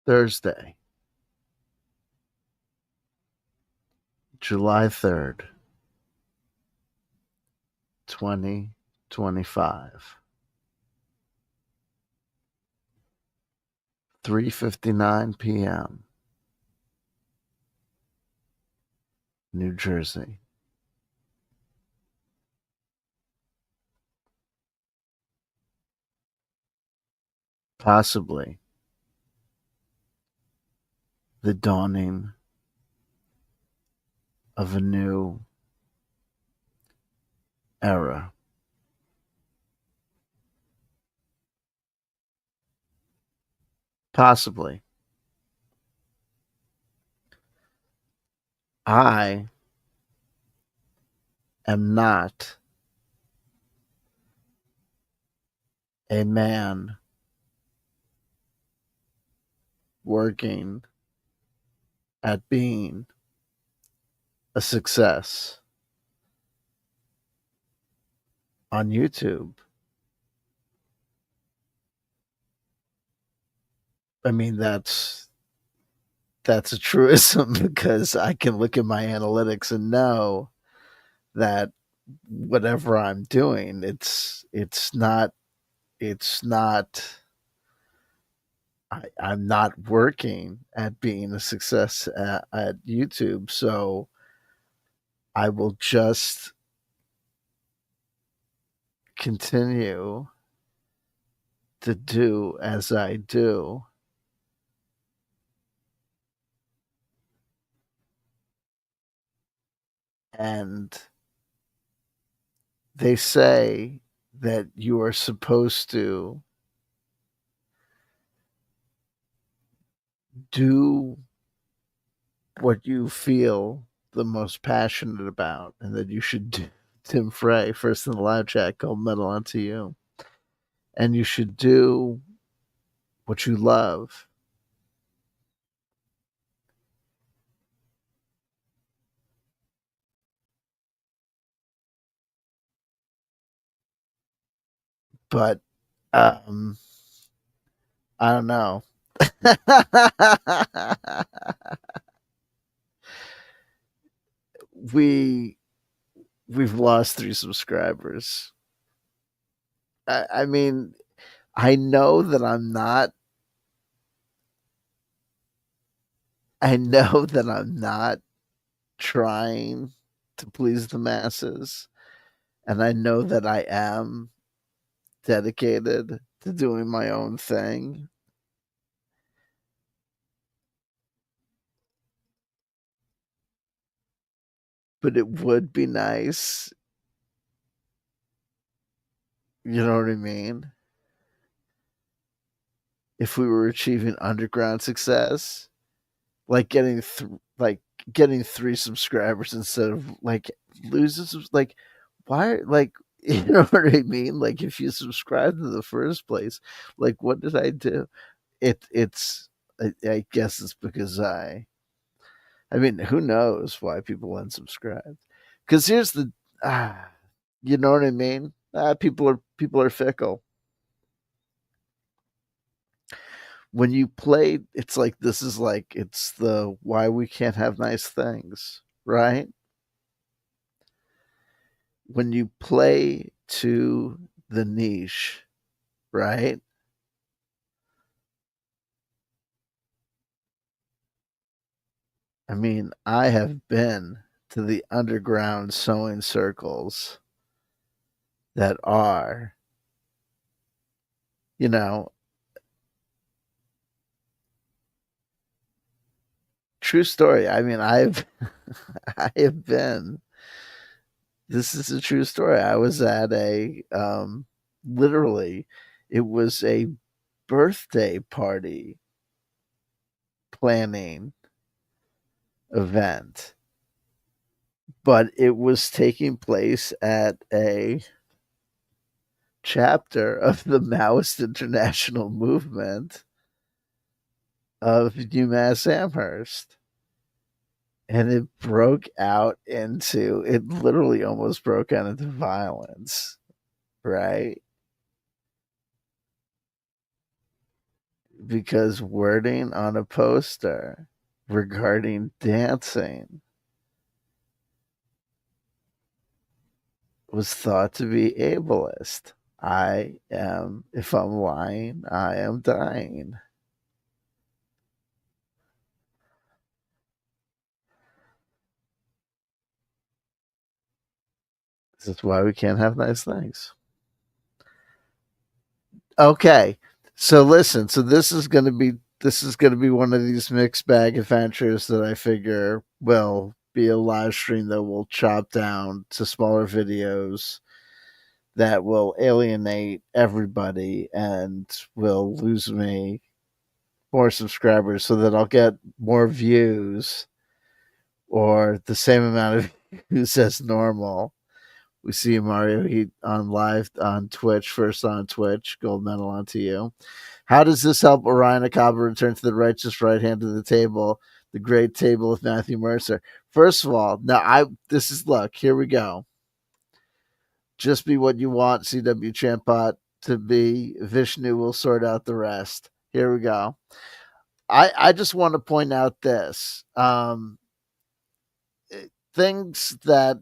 Thursday, July 3rd, 2025, 3:59 p.m., New Jersey. Possibly the dawning of a new era. Possibly. I am not a man working at being a success on YouTube. I mean, that's a truism because I can look at my analytics and know that whatever I'm doing, it's not I'm not working at being a success at YouTube. So I will just continue to do as I do. And they say that you are supposed to do what you feel the most passionate about, and that you should do. Tim Frey, first in the live chat, called Metal Onto You. And you should do what you love. But um, I don't know. we we've lost 3 subscribers. I mean, I know that I'm not. I know that I'm not trying to please the masses, and I know that I am dedicated to doing my own thing. But it would be nice, you know what I mean? If we were achieving underground success, like like getting 3 subscribers instead of like losing like why like you know what I mean? Like if you subscribe in the first place, like what did I do? It's I guess it's because I mean who knows why people unsubscribe? Because here's the ah, you know what I mean? People are fickle. When you play, it's like this is like it's the why we can't have nice things, right? When you play to the niche, right? I mean, I have been to the underground sewing circles that are, you know, true story. I mean, I have been. This is a true story. I was at a literally it was a birthday party planning event, but it was taking place at a chapter of the Maoist International Movement of UMass Amherst. And it literally almost broke out into violence, right? because wording on a poster regarding dancing was thought to be ableist. If I'm lying, I am dying. This is why we can't have nice things. Okay. So listen, so this is gonna be one of these mixed bag adventures that I figure will be a live stream that will chop down to smaller videos that will alienate everybody and will lose me more subscribers so that I'll get more views or the same amount of views as normal. We see Mario Heat on live on Twitch, first on Twitch, gold medal onto you. How does this help Orion Akaba return to the righteous right hand of the table, the great table with Matthew Mercer? First of all, now this is look, here we go. Just be what you want, CW Champot to be. Vishnu will sort out the rest. Here we go. I just want to point out this. Things that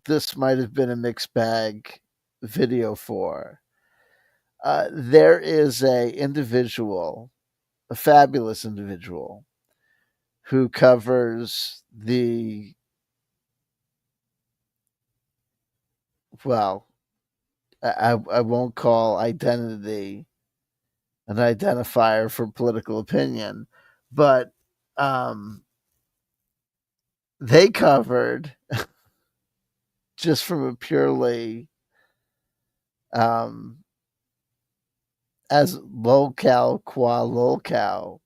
this might have been a mixed bag video for. There is a fabulous individual, who covers the well. I won't call identity an identifier for political opinion, but um, they covered just from a purely um, as locale qua locale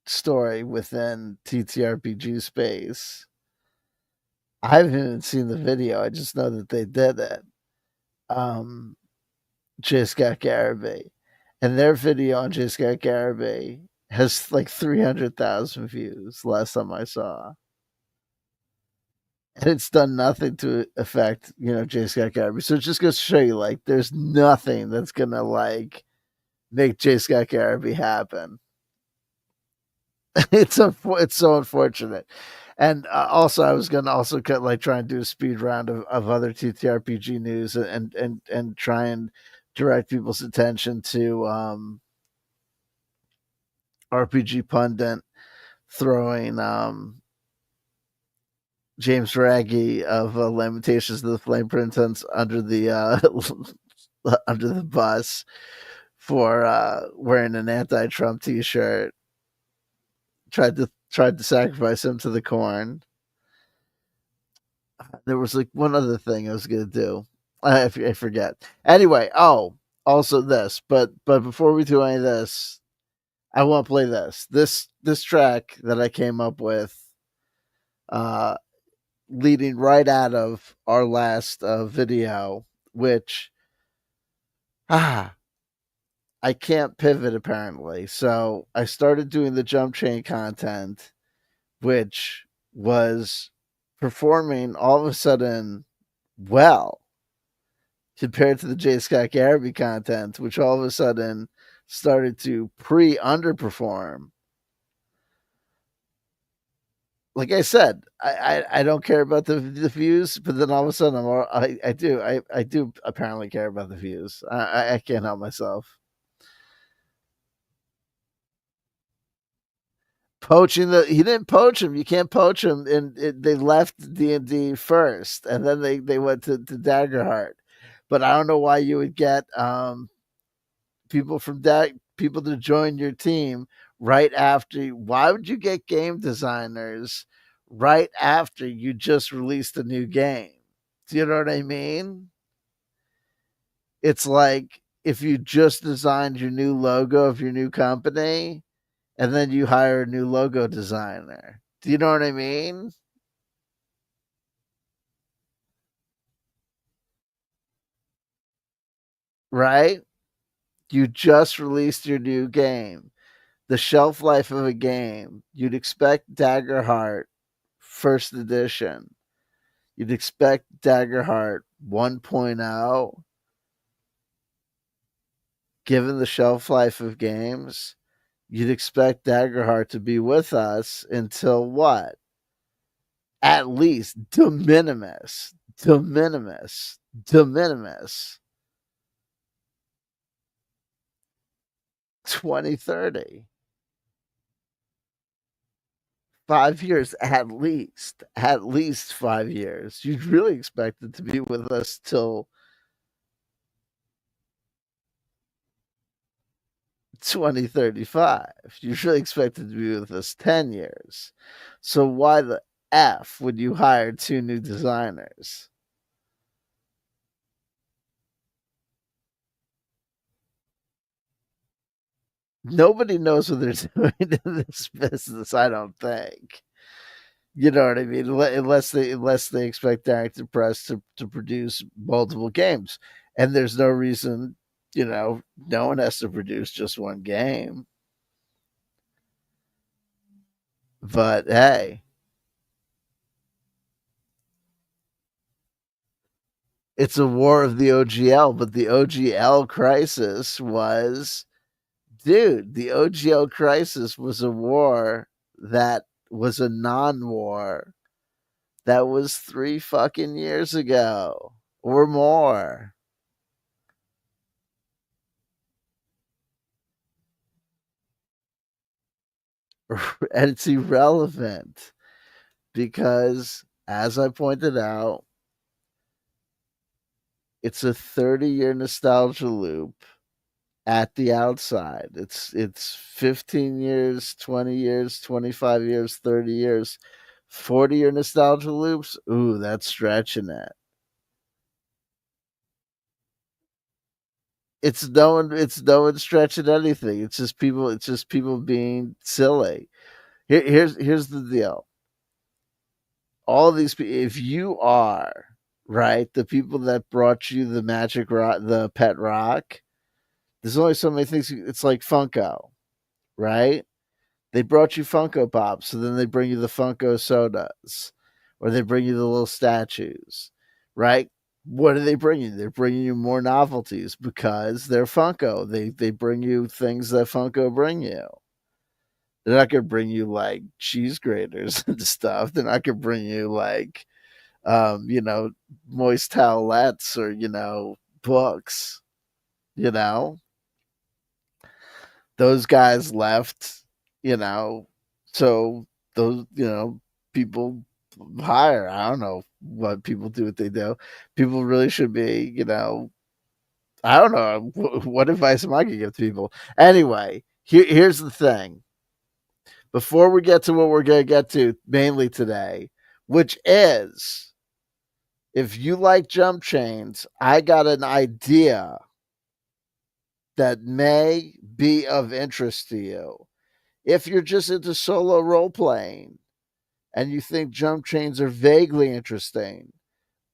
story within TTRPG space. I haven't even seen the video. I just know that they did it. Um, J. Scott Garibay, and their video on J. Scott Garibay has like 300,000 views last time I saw. And it's done nothing to affect, J. Scott Garibay. So it just goes to show you, like, there's nothing that's gonna like make J. Scott Garibay happen. It's so unfortunate. And also, I was gonna also try and do a speed round of other TTRPG news and try and direct people's attention to RPG pundit throwing James Raggi of Lamentations of the Flame Princess under the under the bus for wearing an anti-Trump T-shirt. Tried to sacrifice him to the corn. There was like one other thing I was gonna do. I forget. Anyway, also this, but before we do any of this, I want to play this. This track that I came up with, uh, leading right out of our last video, which I can't pivot apparently. So I started doing the jump chain content, which was performing all of a sudden well compared to the J. Scott Garibay content, which all of a sudden started to underperform. Like I said, I don't care about the views, but then all of a sudden I do apparently care about the views. I can't help myself. Poaching he didn't poach him. You can't poach him, and they left D&D first, and then they went to Daggerheart. But I don't know why you would get people to join your team right after. Why would you get game designers right after you just released a new game? Do you know what I mean? It's like if you just designed your new logo of your new company and then you hire a new logo designer. Do you know what I mean? Right? You just released your new game. The shelf life of a game, you'd expect Daggerheart first edition. You'd expect Daggerheart 1.0 given the shelf life of games, you'd expect Daggerheart to be with us until what? At least de minimis, de minimis 2030. 5 years at least 5 years. You'd really expect it to be with us till 2035. You really expect it to be with us 10 years. So why the F would you hire two new designers? Nobody knows what they're doing in this business, I don't think. You know what I mean? Unless they expect Director Press to produce multiple games. And there's no reason, no one has to produce just one game. But hey, it's a war of the OGL, but the OGL crisis was, dude, the OGL crisis was a war that was a non-war that was 3 fucking years ago or more. And it's irrelevant because, as I pointed out, it's a 30-year nostalgia loop at the outside. It's 15 years, 20 years, 25 years, 30 years. 40-year nostalgia loops? Ooh, that's stretching it. It's no one stretching anything. It's just people being silly. Here's the deal. All these people, if you are right, the people that brought you the magic rock, the pet rock, there's only so many things. It's like Funko, right? They brought you Funko Pops, so then they bring you the Funko sodas, or they bring you the little statues, right? What do they bring you? They're bringing you more novelties because they're Funko. They bring you things that Funko bring you. They're not gonna bring you like cheese graters and stuff. They're not gonna bring you like you know, moist towelettes or, books, you know. Those guys left, you know, so those, people hire. I don't know what people do what they do. People really should be, I don't know what advice am I gonna give to people. Anyway, here's the thing. Before we get to what we're gonna get to mainly today, which is, if you like jump chains, I got an idea that may be of interest to you. If you're just into solo role playing and you think jump chains are vaguely interesting,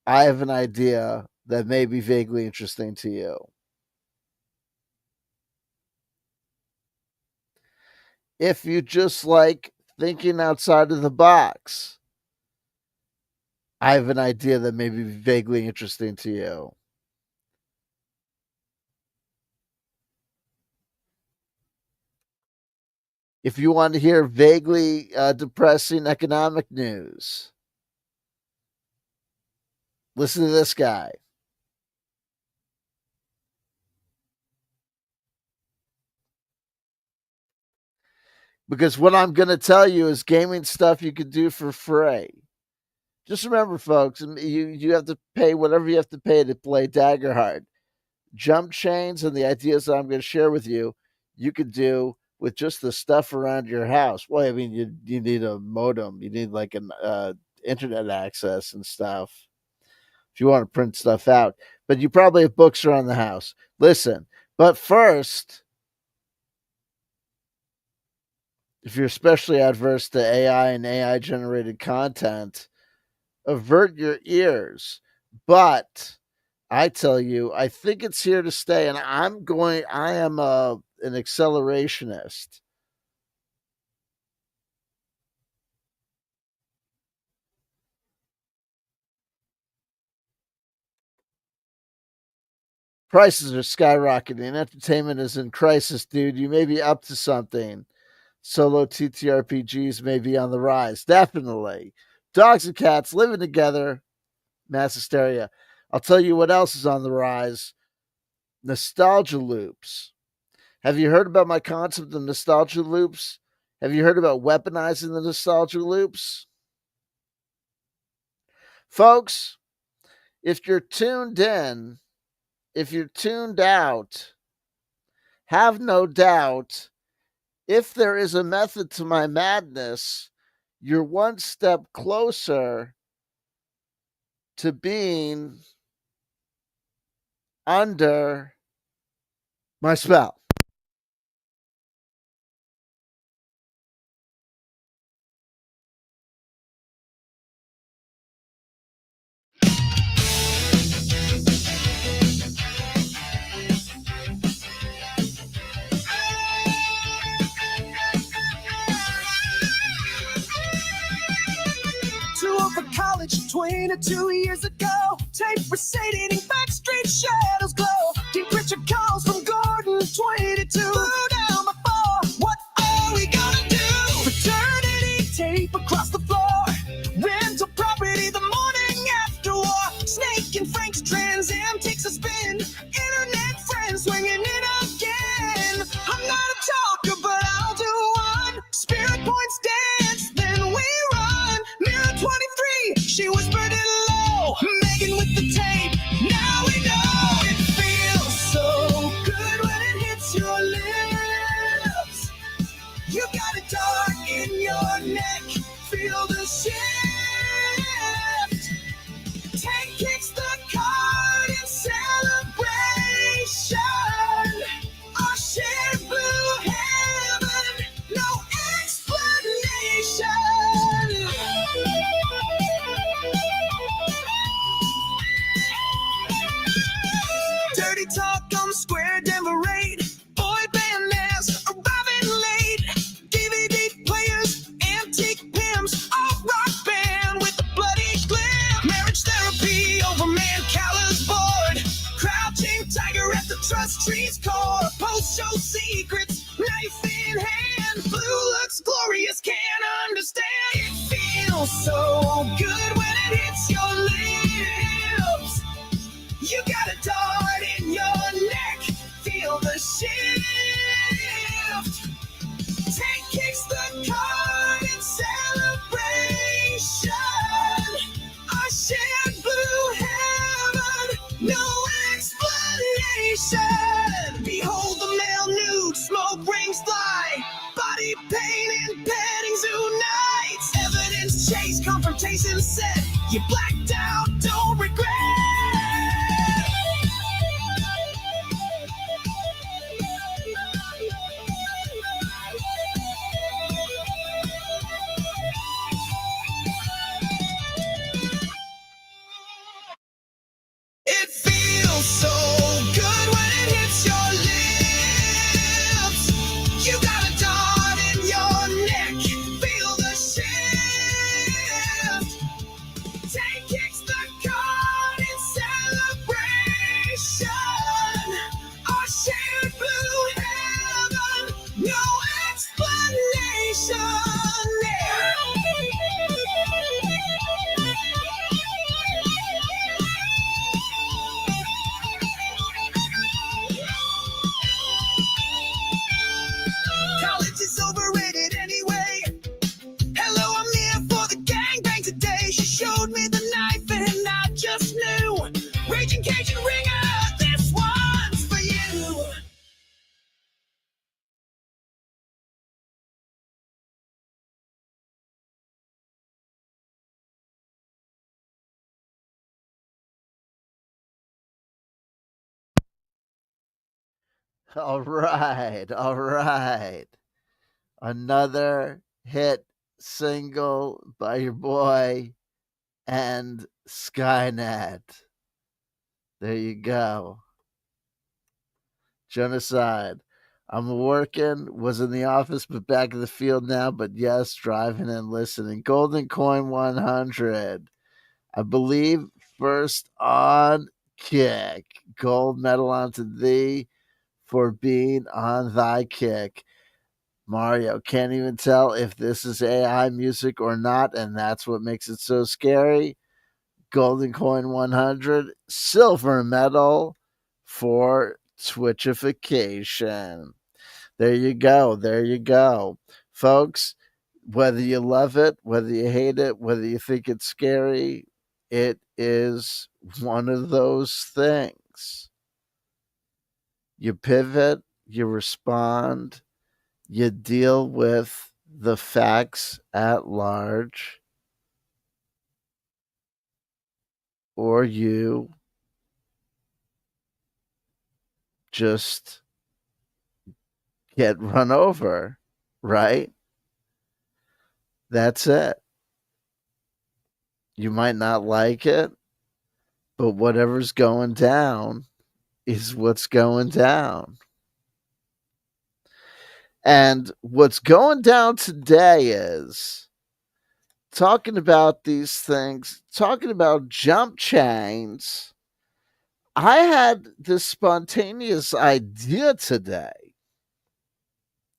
I have an idea that may be vaguely interesting to you. If you just like thinking outside of the box, I have an idea that may be vaguely interesting to you. If you want to hear vaguely depressing economic news, listen to this guy. Because what I'm going to tell you is gaming stuff you can do for free. Just remember, folks, you have to pay whatever you have to pay to play Daggerheart. Jump chains and the ideas that I'm going to share with you could do with just the stuff around your house. Well, I mean, you need a modem, you need like an internet access and stuff if you want to print stuff out. But you probably have books around the house. Listen, but first, if you're especially adverse to AI and AI generated content, avert your ears. But I tell you, I think it's here to stay, and I am an accelerationist. Prices are skyrocketing. Entertainment is in crisis, dude. You may be up to something. Solo TTRPGs may be on the rise. Definitely. Dogs and cats living together. Mass hysteria. I'll tell you what else is on the rise. Nostalgia loops. Have you heard about my concept of nostalgia loops? Have you heard about weaponizing the nostalgia loops? Folks, if you're tuned in, if you're tuned out, have no doubt, if there is a method to my madness, you're one step closer to being under my spell. Two over college 22 years ago. Tape receding, backstreet shadows glow. Deep Richard calls from Gordon 22. Blew down before. What are we gonna do? Fraternity tape across the floor. Rental property the morning after war. Snake and Frank's Trans Am takes a spin. Internet friends swinging in again. I'm not a talker, but I'll do one. Spirit points dance, then we run. Mirror 23, she whispered it low. Megan with the tape, now we know. It feels so good when it hits your lips. You got a dart in your neck, feel the shift. Tank kicks the card in celebration. Our shared blue heaven, no explanation. Dirty talk on the square, Denver raid. Boy band nails arriving late. DVD players, antique pimps, alt rock band with a bloody glim. Marriage therapy over man callous board. Crouching tiger at the trust tree's core. Post show secrets, knife in hand. Blue looks glorious, can't understand. It feels so good when it hits your lips. You got a dart in your neck, feel the shift. Tank kicks the card in celebration. Our shared blue heaven, no explanation. Behold the male nude, smoke rings fly. Body pain and petting zoo nights. Evidence chase, confrontation set. You blacked out, don't regret. It feels so good when it hits your lips. You got a dart in your neck, feel the shift. Tank kicks the card in celebration. Our shared blue heaven, no explanation. College is overrated anyway. Hello, I'm here for the gangbang today. She showed me the knife and I just knew. Raging Cajun ringer, this one's for you. All right. All right. Another hit single by your boy and Skynet. There you go. Genocide. I'm working, was in the office, but back in the field now. But yes, driving and listening. Golden Coin 100. I believe first on Kick. gold medal unto thee for being on thy kick. Mario can't even tell if this is AI music or not, and that's what makes it so scary. Golden coin 100, silver medal for Twitchification. There you go. There you go. Folks, whether you love it, whether you hate it, whether you think it's scary, it is one of those things. You pivot, you respond, you deal with the facts at large, or you just get run over, right? That's it. You might not like it, but whatever's going down is what's going down. And what's going down today is talking about these things, talking about jump chains. I had this spontaneous idea today.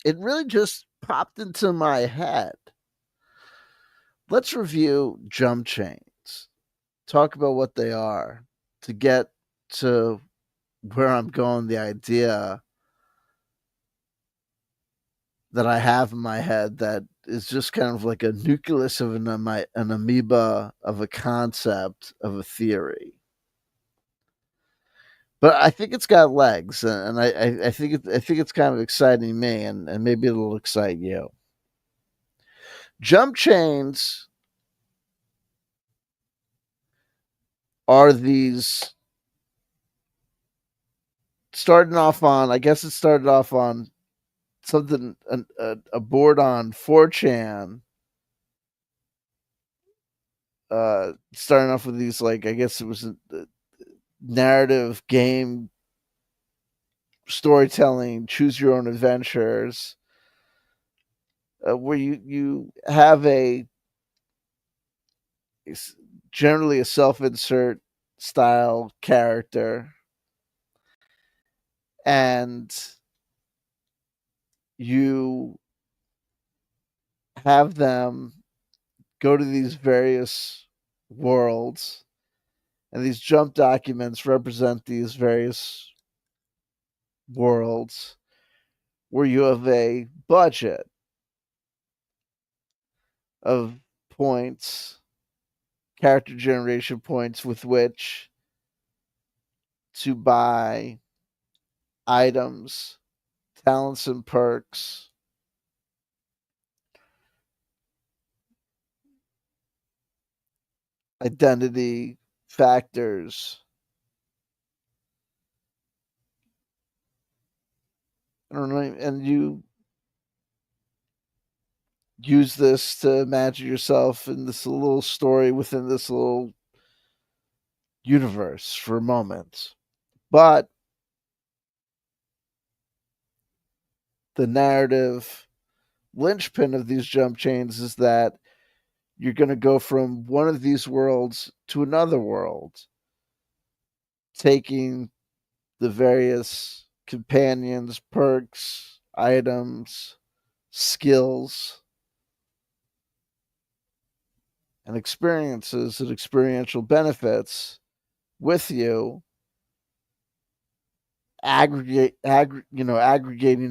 It really just popped into my head. Let's review jump chains, talk about what they are to get to where I'm going, the idea that I have in my head that is just kind of like a nucleus of an amoeba of a concept of a theory. But I think it's got legs, and I think it's kind of exciting me, and maybe it'll excite you. Jump chains are these starting off on. I guess it started off on something a board on 4chan. Starting off with these, like, I guess it was a narrative game storytelling, choose your own adventures, where you have generally a self-insert style character, and you have them go to these various worlds, and these jump documents represent these various worlds where you have a budget of points, character generation points, with which to buy items, talents, and perks, identity factors. I don't know, and you use this to imagine yourself in this little story within this little universe for a moment. But the narrative linchpin of these jump chains is that you're going to go from one of these worlds to another world, taking the various companions, perks, items, skills, and experiences and experiential benefits with you, aggregating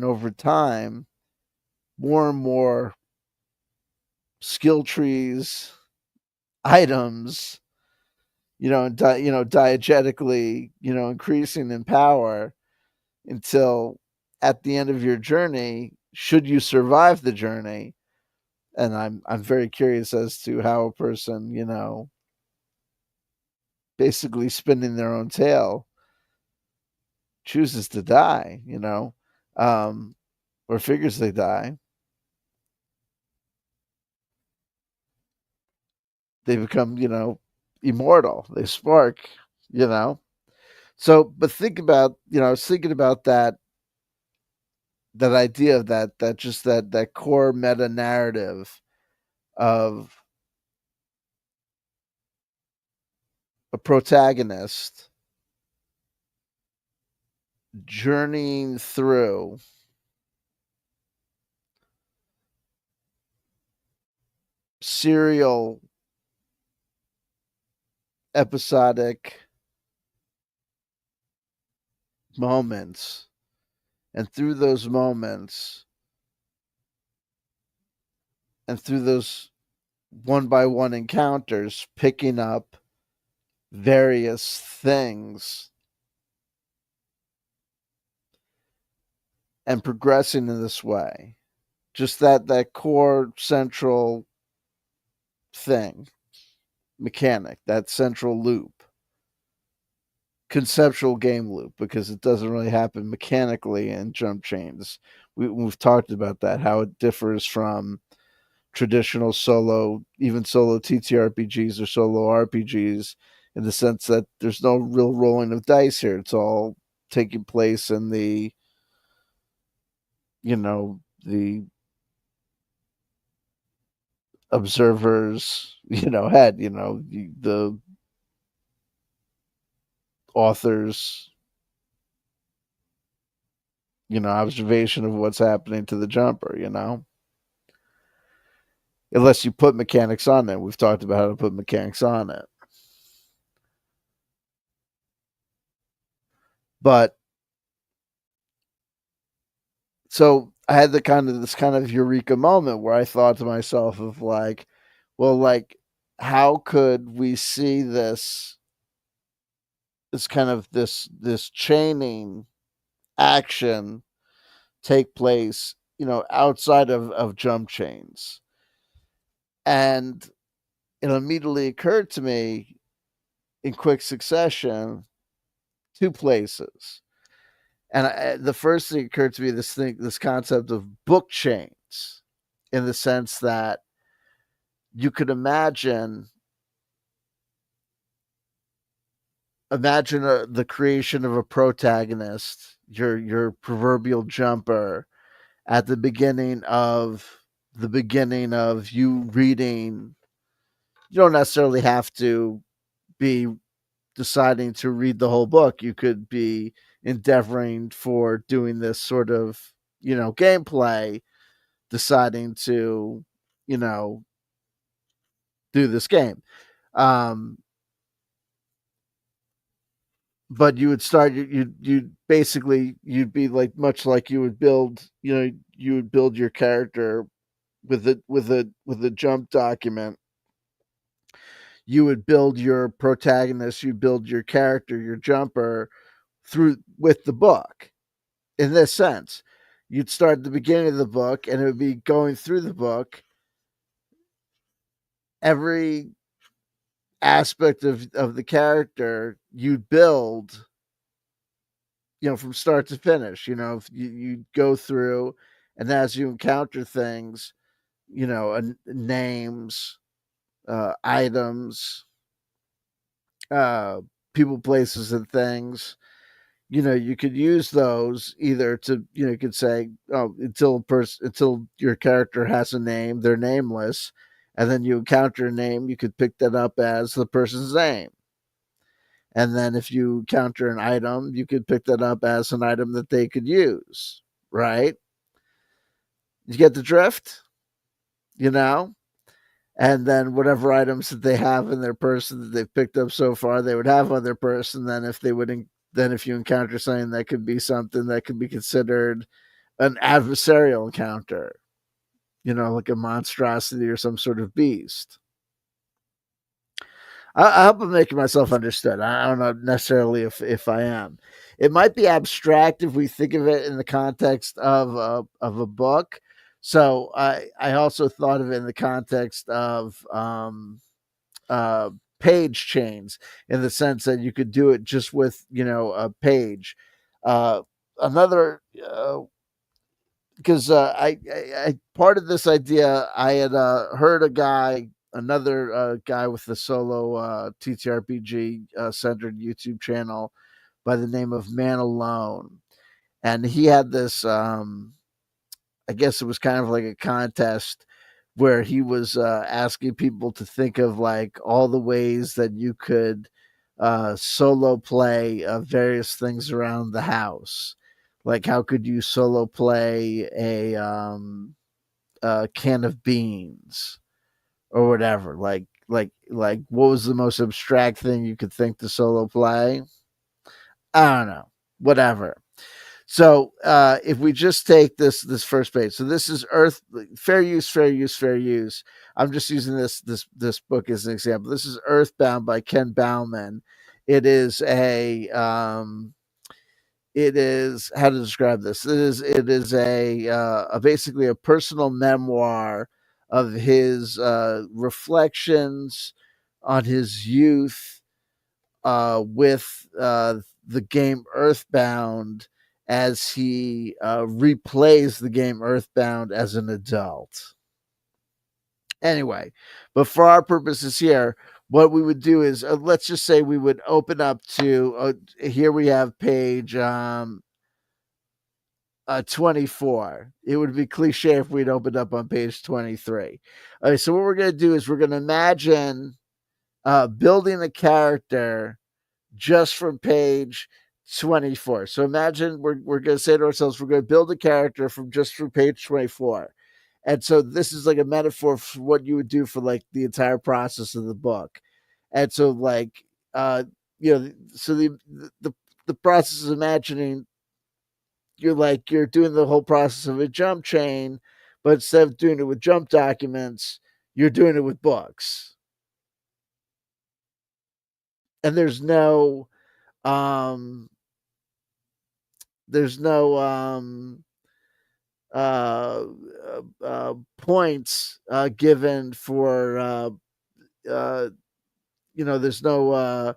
over time more and more skill trees, items, diegetically, increasing in power until at the end of your journey, should you survive the journey. And I'm very curious as to how a person, basically spinning their own tail, chooses to die, or figures they die. They become, immortal. They spark, you know. So, but think about, I was thinking about that idea of that core meta narrative of a protagonist journeying through serial episodic moments, and through those moments and through those one by one encounters, picking up various things and progressing in this way. Just that core central thing, mechanic, that central loop, conceptual game loop, because it doesn't really happen mechanically in jump chains. We've talked about that, how it differs from traditional solo, even solo TTRPGs or solo RPGs, in the sense that there's no real rolling of dice here. It's all taking place in the observer's, head, the author's, observation of what's happening to the jumper. Unless you put mechanics on it. We've talked about how to put mechanics on it. But so I had this kind of eureka moment where I thought to myself of like, well, like, how could we see this kind of this chaining action take place, outside of jump chains? And it immediately occurred to me in quick succession two places. And the first thing occurred to me, this concept of book chains, in the sense that you could imagine the creation of a protagonist, your proverbial jumper, at the beginning of you reading. You don't necessarily have to be deciding to read the whole book. You could be endeavoring for doing this sort of, gameplay, deciding to, you know, do this game. Um, but you would start, you basically, you'd be like, much like you would build, you would build your character with a jump document. You would build your protagonist, you build your character, your jumper, through with the book. In this sense, you'd start at the beginning of the book, and it would be going through the book. Every aspect of the character you'd build, from start to finish. If you go through, and as you encounter things, names, items, uh, people, places, and things. You could use those either to, you could say, oh, until your character has a name, they're nameless, and then you encounter a name, you could pick that up as the person's name. And then if you encounter an item, you could pick that up as an item that they could use, right? You get the drift, you know? And then whatever items that they have in their person that they've picked up so far, they would have on their person. Then if you encounter something that could be something that could be considered an adversarial encounter, like a monstrosity or some sort of beast. I hope I'm making myself understood. I don't know necessarily if I am. It might be abstract if we think of it in the context of a book. So I also thought of it in the context of uh, page chains, in the sense that you could do it just with, a page. Another, because I part of this idea, I had heard another guy with a solo TTRPG centered YouTube channel by the name of Man Alone, and he had this. I guess it was kind of like a contest where he was asking people to think of like all the ways that you could solo play of various things around the house. Like, how could you solo play a can of beans or whatever? Like, what was the most abstract thing you could think to solo play? I don't know. Whatever. So if we just take this first page, so this is Earth fair use, fair use, fair use. I'm just using this book as an example. This is Earthbound by Ken Bauman. It is it is how to describe this. It is a basically a personal memoir of his reflections on his youth with the game Earthbound as he replays the game Earthbound as an adult. Anyway, but for our purposes here, what we would do is let's just say we would open up to here we have page 24. It would be cliche if we'd opened up on page 23. Okay, so what we're going to do is we're going to imagine building a character just from page 24. So imagine we're going to say to ourselves, we're going to build a character from page 24. And so this is like a metaphor for what you would do for like the entire process of the book. And so like, so the process is imagining you're doing the whole process of a jump chain, but instead of doing it with jump documents, you're doing it with books. And um there's no uh, points given for uh, there's no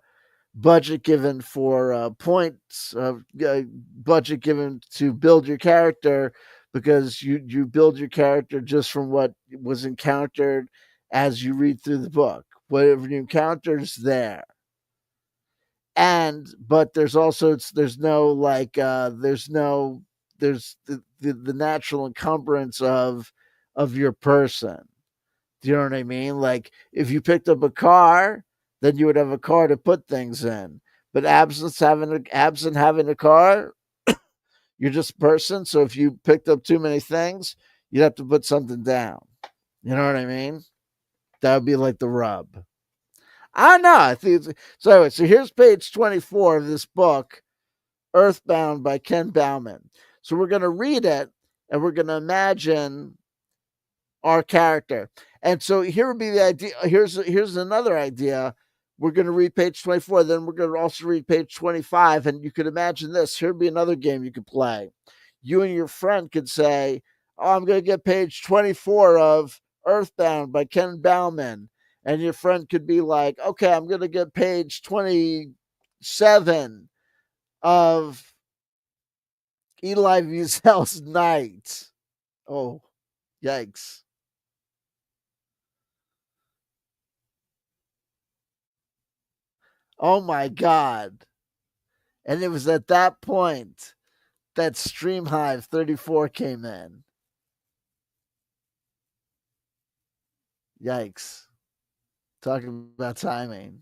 budget given for points budget given to build your character, because you build your character just from what was encountered as you read through the book. Whatever you encounter is there. And but there's also there's no like there's the natural encumbrance of your person. Do you know what I mean? Like, if you picked up a car, then you would have a car to put things in. But absent having a car, you're just a person. So if you picked up too many things, you'd have to put something down. You know what I mean? That would be like the rub. I don't know. I think so. Anyway, so here's page 24 of this book, Earthbound by Ken Bauman. So we're going to read it and we're going to imagine our character. And so here would be the idea. Here's another idea. We're going to read page 24. Then we're going to also read page 25. And you could imagine this. Here'd be another game you could play. You and your friend could say, "Oh, I'm going to get page 24 of Earthbound by Ken Bauman." And your friend could be like, "Okay, I'm going to get page 27 of Elie Wiesel's Night." Oh, yikes. Oh my God. And it was at that point that Streamhive 34 came in. Yikes. Talking about timing.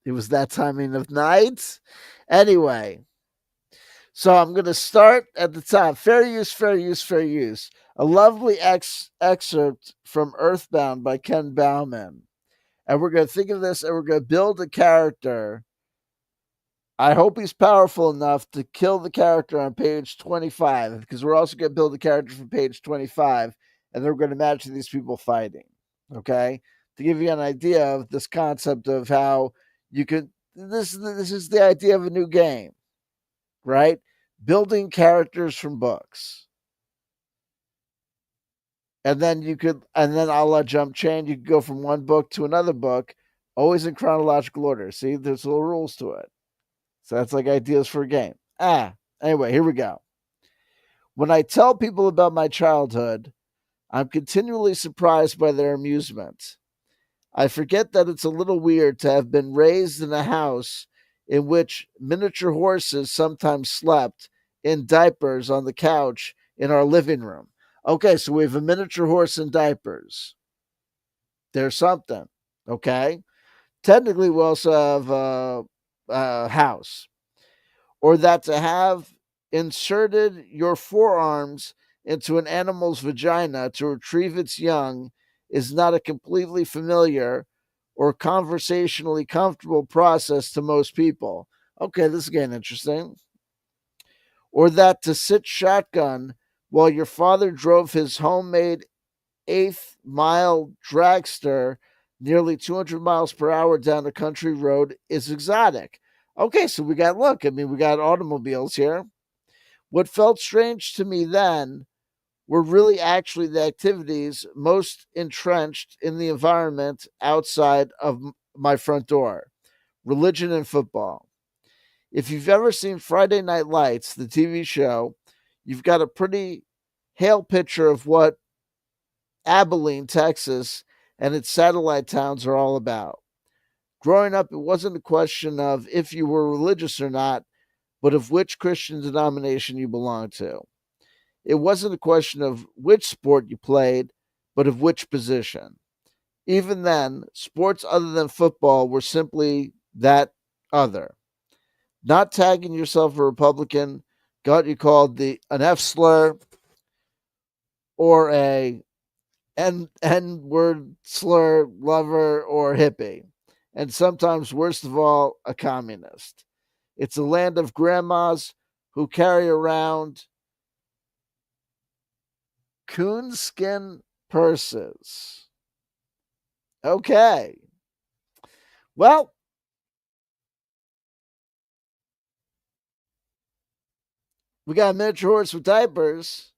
It was that timing of night. Anyway, so I'm going to start at the top. Fair use, fair use, fair use. A lovely excerpt from Earthbound by Ken Bauman. And we're going to think of this and we're going to build a character. I hope he's powerful enough to kill the character on page 25, because we're also going to build a character from page 25, and then we're going to imagine these people fighting. Okay? To give you an idea of this concept of how you could, this is the idea of a new game, right? Building characters from books. And then a la jump chain, you could go from one book to another book, always in chronological order. See, there's little rules to it. So that's like ideas for a game. Anyway, here we go. When I tell people about my childhood, I'm continually surprised by their amusement. I forget that it's a little weird to have been raised in a house in which miniature horses sometimes slept in diapers on the couch in our living room. Okay, so we have a miniature horse in diapers. There's something. Okay. Technically, we also have a house. Or that to have inserted your forearms into an animal's vagina to retrieve its young is not a completely familiar or conversationally comfortable process to most people. Okay, this is getting interesting. Or that to sit shotgun while your father drove his homemade eighth mile dragster nearly 200 miles per hour down a country road is exotic. Okay, so we got automobiles here. What felt strange to me then were really actually the activities most entrenched in the environment outside of my front door: religion and football. If you've ever seen Friday Night Lights, the TV show, you've got a pretty hale picture of what Abilene, Texas, and its satellite towns are all about. Growing up, it wasn't a question of if you were religious or not, but of which Christian denomination you belonged to. It wasn't a question of which sport you played, but of which position. Even then, sports other than football were simply that other. Not tagging yourself a Republican got you called an F slur or a N word slur lover or hippie, and sometimes, worst of all, a communist. It's a land of grandmas who carry around coonskin purses. Okay. Well, we got a miniature horse with diapers.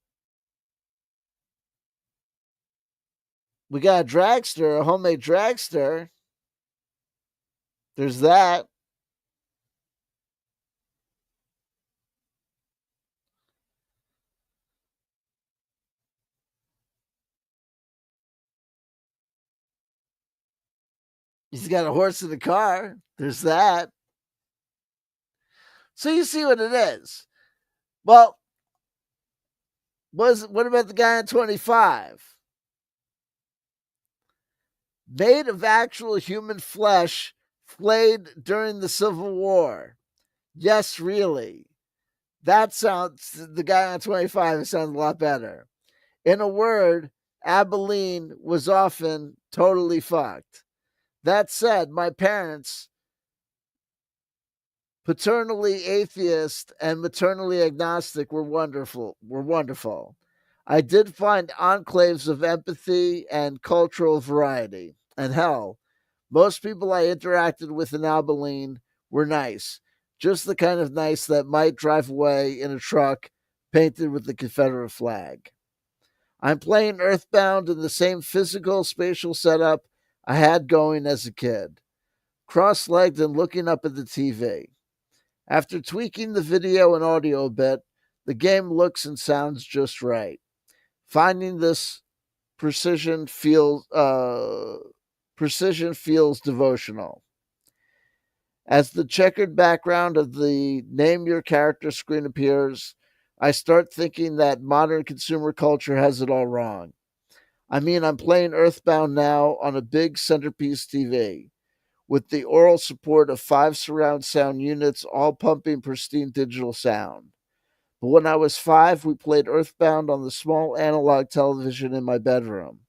We got a dragster, a homemade dragster. There's that. He's got a horse in the car. There's that. So you see what it is. Well, what about the guy on 25? Made of actual human flesh flayed during the Civil War. Yes, really. That sounds, the guy on 25 sounds a lot better. In a word, Abilene was often totally fucked. That said, my parents, paternally atheist and maternally agnostic, were wonderful. I did find enclaves of empathy and cultural variety. And hell, most people I interacted with in Abilene were nice. Just the kind of nice that might drive away in a truck painted with the Confederate flag. I'm playing Earthbound in the same physical spatial setup I had going as a kid, cross legged and looking up at the TV. After tweaking the video and audio a bit, the game looks and sounds just right. Finding this precision feels devotional. As the checkered background of the name your character screen appears, I start thinking that modern consumer culture has it all wrong. I mean, I'm playing Earthbound now on a big centerpiece TV with the oral support of 5 surround sound units, all pumping pristine digital sound. But when I was 5, we played Earthbound on the small analog television in my bedroom,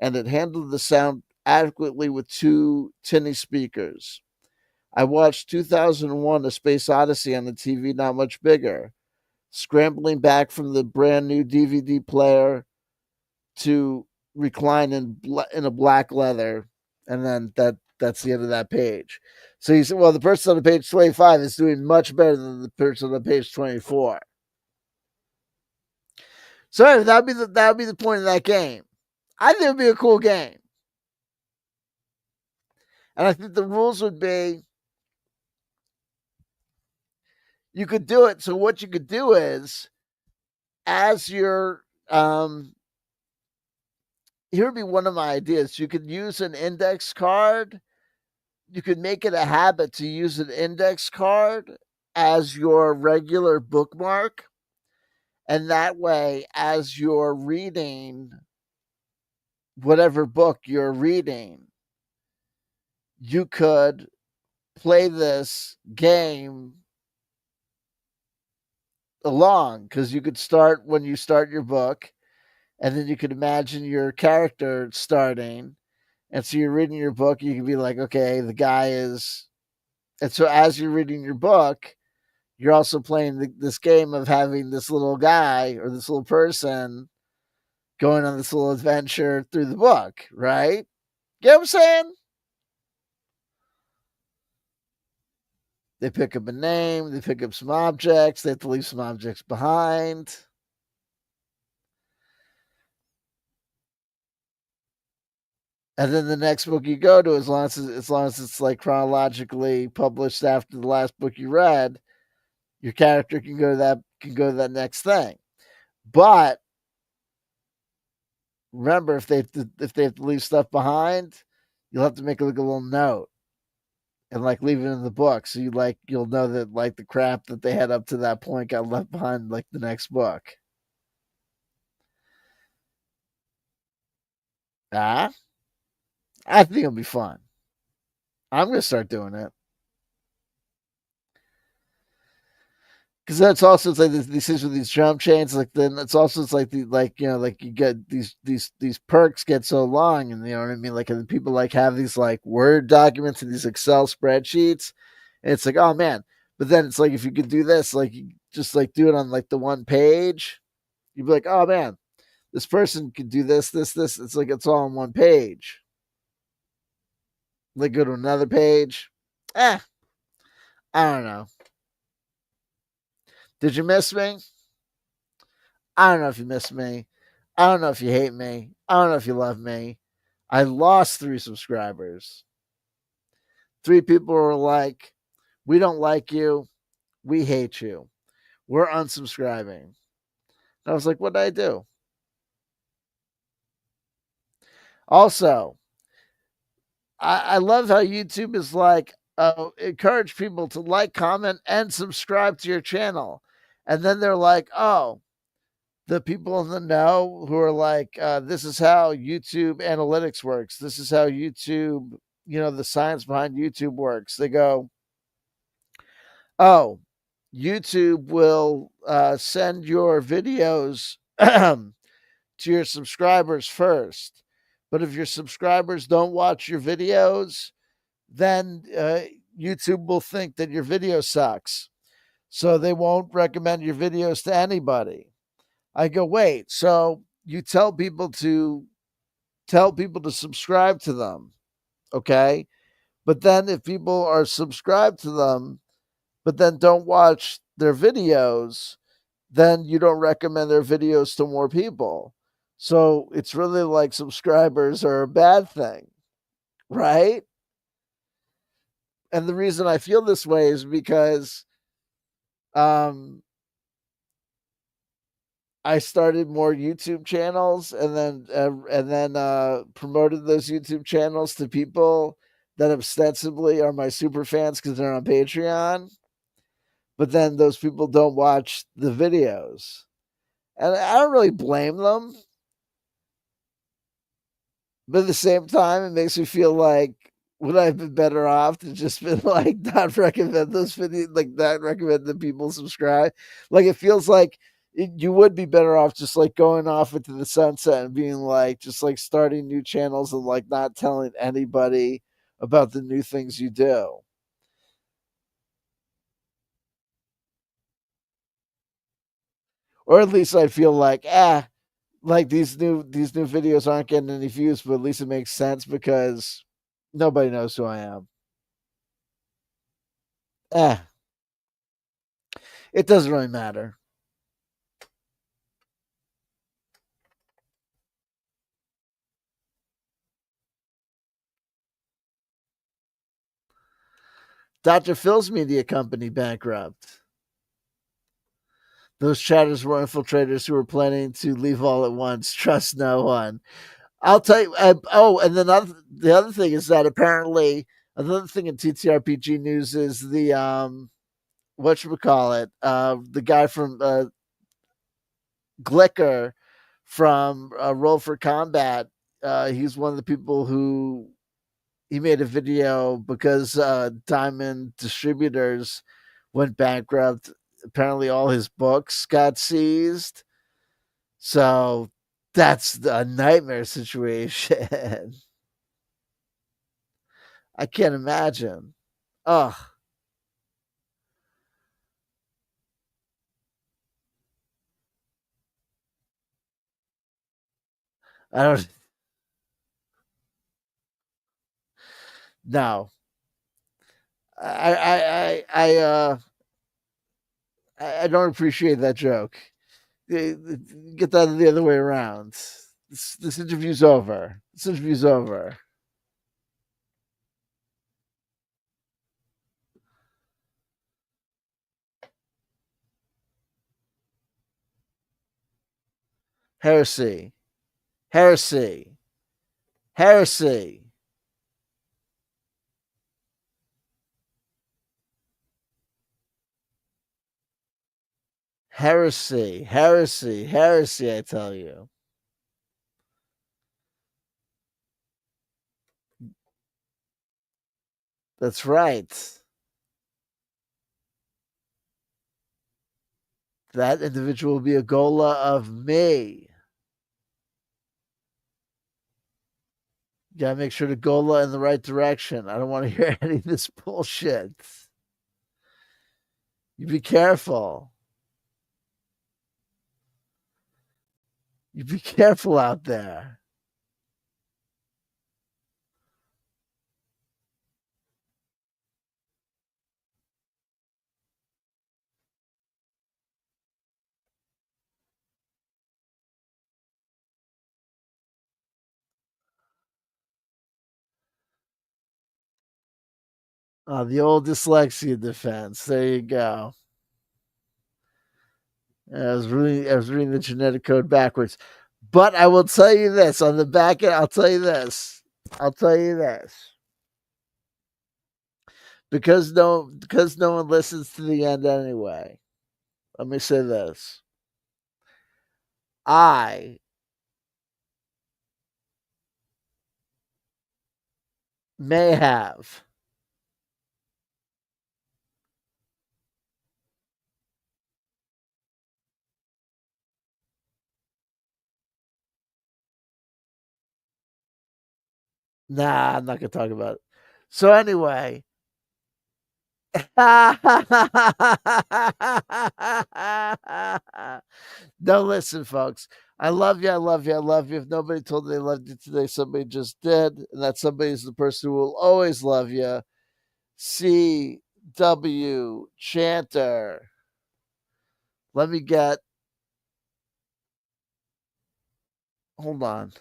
and it handled the sound adequately with 2 tinny speakers. I watched 2001: A Space Odyssey on the TV not much bigger, scrambling back from the brand new DVD player to recline in a black leather, and then that's the end of that page. So you said, well, the person on page 25 is doing much better than the person on page 24. So anyway, that would be the point of that game. I think it would be a cool game, and I think the rules would be you could do it. So what you could do is, as your here would be one of my ideas. You could use an index card. You could make it a habit to use an index card as your regular bookmark. And that way, as you're reading whatever book you're reading, you could play this game along, because you could start when you start your book, and then you could imagine your character starting. And so you're reading your book, you can be like, okay, the guy is. And so as you're reading your book, you're also playing this game of having this little guy or this little person going on this little adventure through the book, right? Get what I'm saying? They pick up a name, they pick up some objects, they have to leave some objects behind. And then the next book you go to, as long as it's like chronologically published after the last book you read, your character can go to that next thing. But remember, if they have to leave stuff behind, you'll have to make like a little note and like leave it in the book, so you'll know that like the crap that they had up to that point got left behind like the next book. Ah, I think it'll be fun. I'm gonna start doing it. Because that's also, it's like these things with these jump chains. Like then it's also, it's like like you get these perks get so long, and you know what I mean. Like, and people like have these like Word documents and these Excel spreadsheets, and it's like, oh man. But then it's like, if you could do this, like you just like do it on like the one page, you'd be like, oh man, this person could do this. It's like it's all on one page. Like, go to another page. Eh, I don't know. Did you miss me? I don't know if you miss me. I don't know if you hate me. I don't know if you love me. I lost 3 subscribers. 3 people were like, we don't like you. We hate you. We're unsubscribing. And I was like, what did I do? Also, I love how YouTube is like, encourage people to like, comment, and subscribe to your channel. And then they're like, oh, the people in the know who are like, this is how YouTube analytics works. This is how YouTube, the science behind YouTube works. They go, oh, YouTube will send your videos to your subscribers first. But if your subscribers don't watch your videos, then YouTube will think that your video sucks. So they won't recommend your videos to anybody. I go, wait, so you tell people to subscribe to them, okay? But then if people are subscribed to them, but then don't watch their videos, then you don't recommend their videos to more people. So it's really like subscribers are a bad thing, right? And the reason I feel this way is because um I started more YouTube channels, and then promoted those YouTube channels to people that ostensibly are my super fans because they're on Patreon. But then those people don't watch the videos, and I don't really blame them. But at the same time, it makes me feel like, would I have been better off to just been like not recommend those videos, like not recommend that people subscribe? Like, it feels like you would be better off just like going off into the sunset and being like, just like starting new channels and like not telling anybody about the new things you do. Or at least I feel like, like these new videos aren't getting any views, but at least it makes sense because nobody knows who I am. Eh, it doesn't really matter. Dr. Phil's media company bankrupt. Those chatters were infiltrators who were planning to leave all at once. Trust no one. I'll tell you. And then the other thing is that apparently another thing in TTRPG news is the what should we call it? The guy from Glicker from Roll for Combat. He's one of the people who he made a video because Diamond Distributors went bankrupt. Apparently, all his books got seized. So that's a nightmare situation. I can't imagine. Ugh. I don't know. I don't appreciate that joke. Get that the other way around. This interview's over. This interview's over. Heresy. Heresy. Heresy. Heresy. Heresy. Heresy, I tell you. That's right. That individual will be a gola of me. Gotta make sure to gola in the right direction. I don't want to hear any of this bullshit. You be careful. You be careful out there. The old dyslexia defense. There you go. I was reading the genetic code backwards. But I will tell you this on the back end. I'll tell you this. I'll tell you this. Because no one listens to the end anyway. Let me say this. I may have Nah, I'm not gonna talk about it. So anyway, no, listen, folks. I love you. I love you. I love you. If nobody told you they loved you today, somebody just did, and that somebody is the person who will always love you. C.W. Chanter. Let me get. Hold on.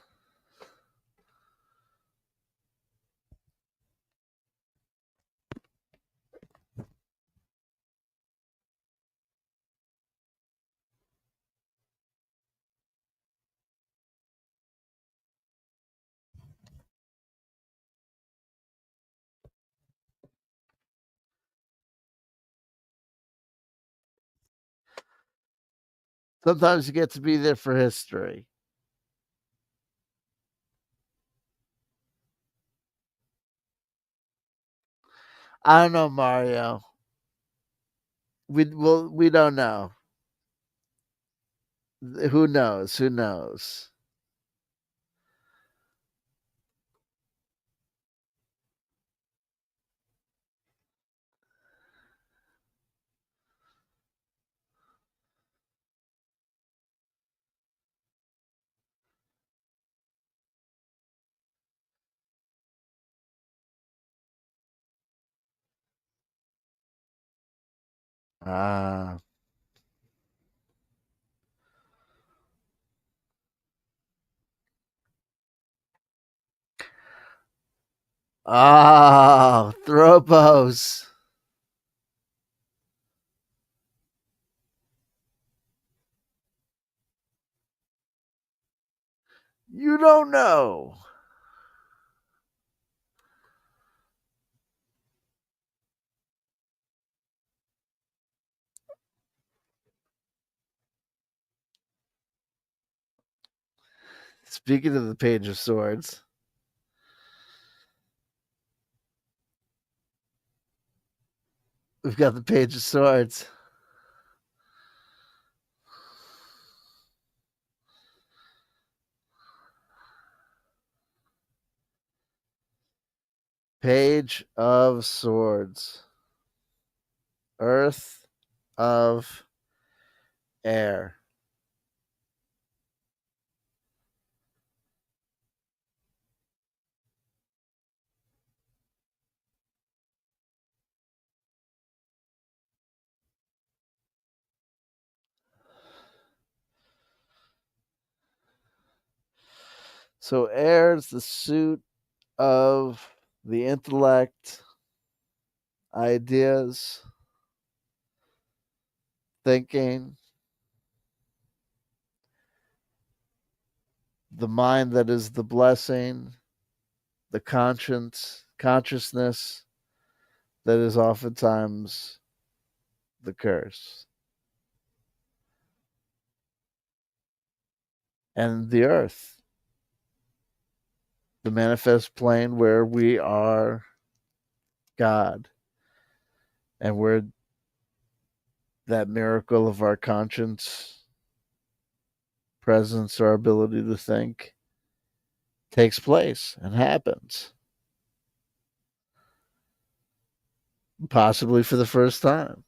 Sometimes you get to be there for history. I don't know, Mario. We don't know. Who knows? Who knows? Ah. Oh, Thropos. You don't know. Speaking of the Page of Swords, We've got the Page of Swords. Page of Swords. Earth of Air. So air is the suit of the intellect, ideas, thinking, the mind that is the blessing, the consciousness that is oftentimes the curse. And the earth, the manifest plane where we are God and where that miracle of our conscience, presence, our ability to think takes place and happens, possibly for the first time.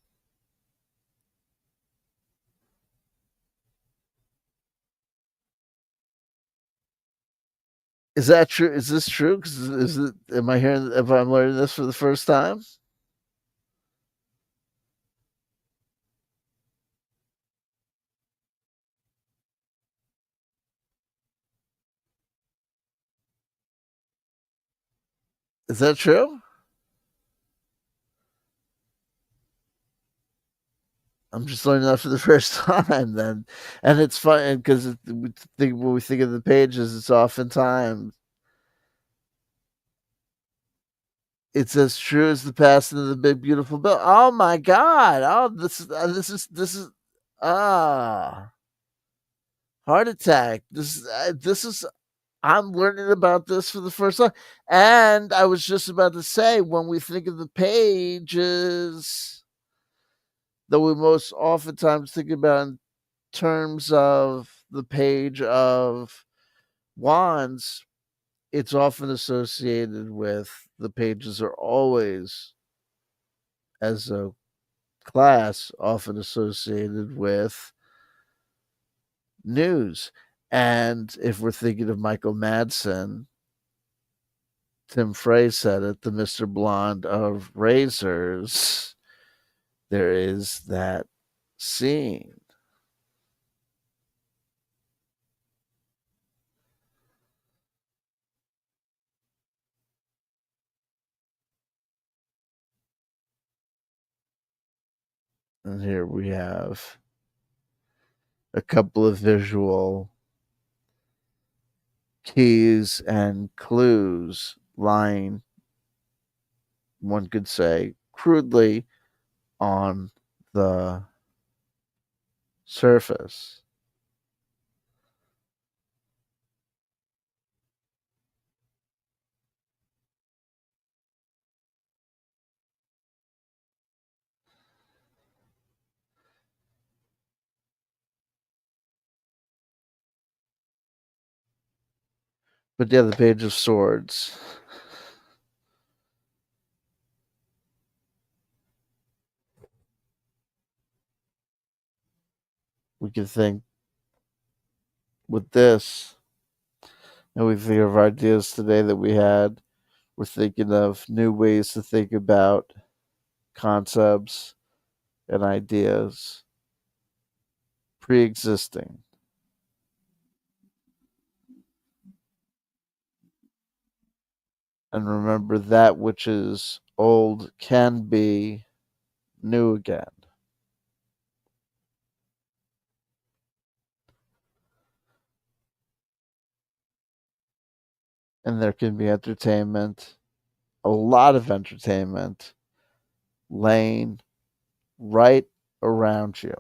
Is that true? Is this true? 'Cause is it? Am I hearing? If I'm learning this for the first time? Is that true? I'm just learning that for the first time then, and it's fun because we think when we think of the pages, it's oftentimes it's as true as the passing of the big beautiful bill. Oh my god! Oh, this is ah heart attack. This is I'm learning about this for the first time, and I was just about to say when we think of the pages that we most oftentimes think about in terms of the Page of Wands, it's often associated with the pages are always, as a class, often associated with news. And if we're thinking of Michael Madsen, Tim Frey said it, the Mr. Blonde of razors, there is that scene. And here we have a couple of visual keys and clues lying, one could say, crudely on the surface. But yeah, the Page of Swords. We can think with this, and we think of ideas today that we had. We're thinking of new ways to think about concepts and ideas pre existing. And remember that which is old can be new again. And there can be entertainment, a lot of entertainment, laying right around you.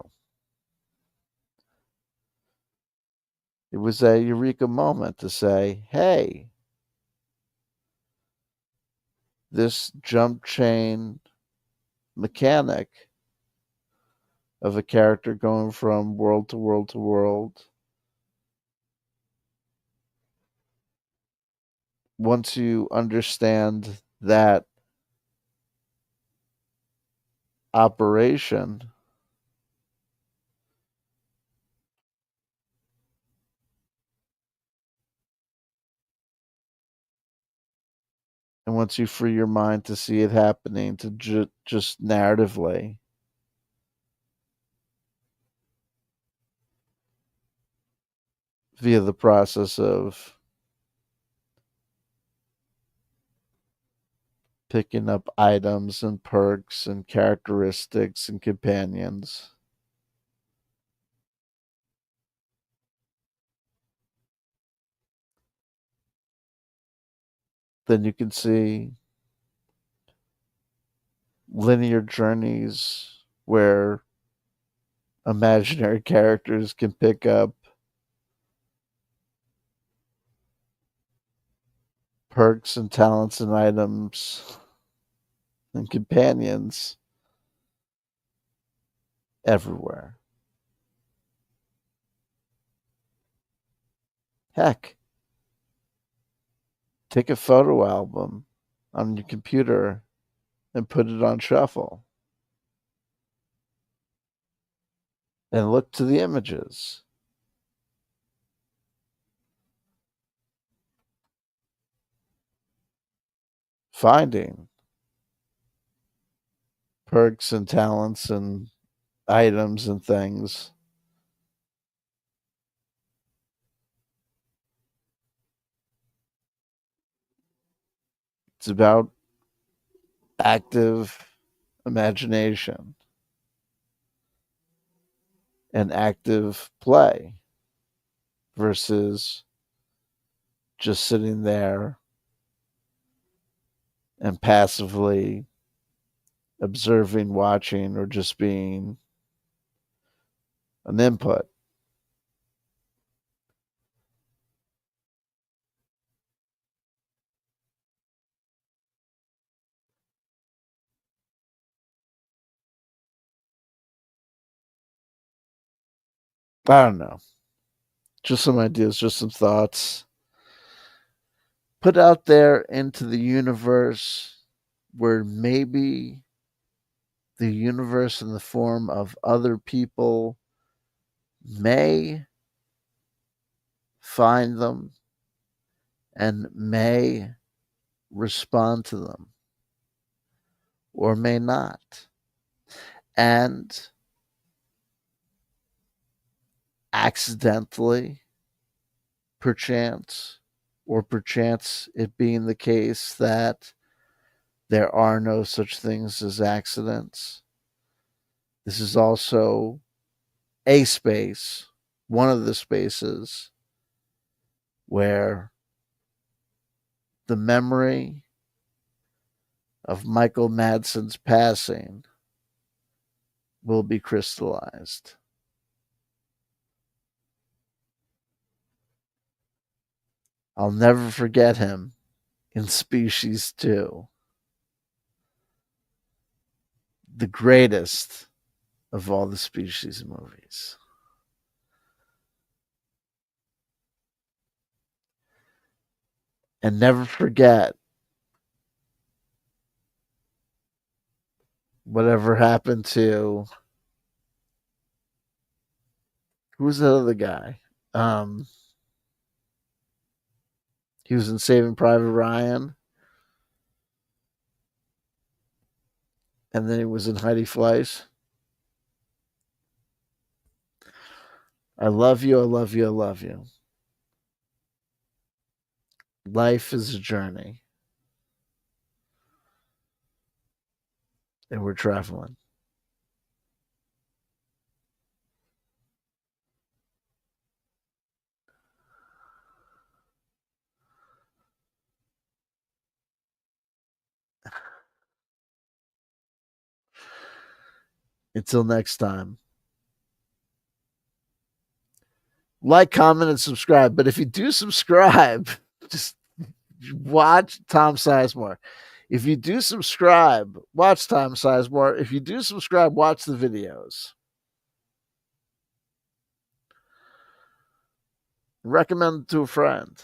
It was a eureka moment to say, hey, this jump chain mechanic of a character going from world to world to world. Once you understand that operation, and once you free your mind to see it happening, to just narratively, via the process of picking up items and perks and characteristics and companions, then you can see linear journeys where imaginary characters can pick up perks and talents and items and companions everywhere. Heck, take a photo album on your computer and put it on shuffle and look to the images. Finding perks and talents and items and things. It's about active imagination and active play versus just sitting there and passively observing, watching, or just being an input. I don't know. Just some ideas, just some thoughts. Put out there into the universe where maybe the universe in the form of other people may find them and may respond to them or may not. And accidentally, perchance, or perchance it being the case that there are no such things as accidents. This is also a space, one of the spaces where the memory of Michael Madsen's passing will be crystallized. I'll never forget him in Species 2, the greatest of all the Species movies. And never forget whatever happened to, who's the other guy? He was in Saving Private Ryan, and then he was in Heidi Fleiss. I love you, I love you, I love you. Life is a journey, and we're traveling. Until next time. Like, comment, and subscribe. But if you do subscribe, just watch Tom Sizemore. If you do subscribe, watch Tom Sizemore. If you do subscribe, watch the videos. Recommend it to a friend.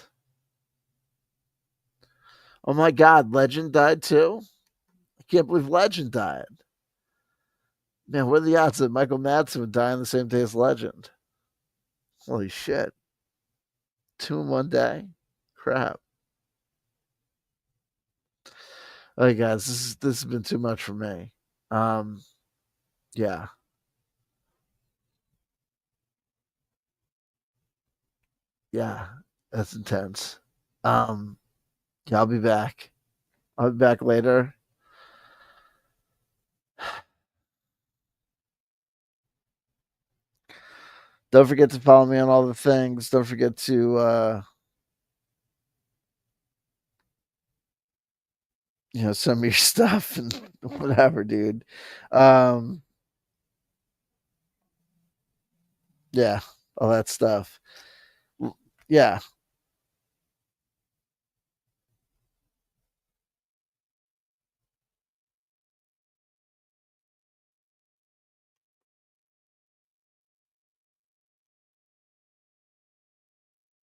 Oh my God, Legend died too? I can't believe Legend died. Man, what are the odds that Michael Madsen would die on the same day as Legend? Holy shit. 2 in one day? Crap. Okay, guys, this has been too much for me. Yeah. Yeah. That's intense. Yeah, I'll be back. I'll be back later. Don't forget to follow me on all the things. Don't forget to send me your stuff and whatever, dude. Um yeah, all that stuff. Yeah.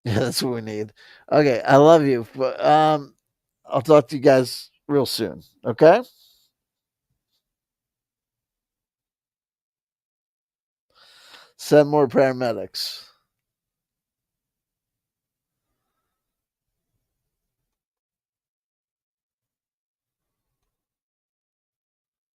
Yeah, that's what we need. Okay, I love you. But I'll talk to you guys real soon. Okay? Send more paramedics.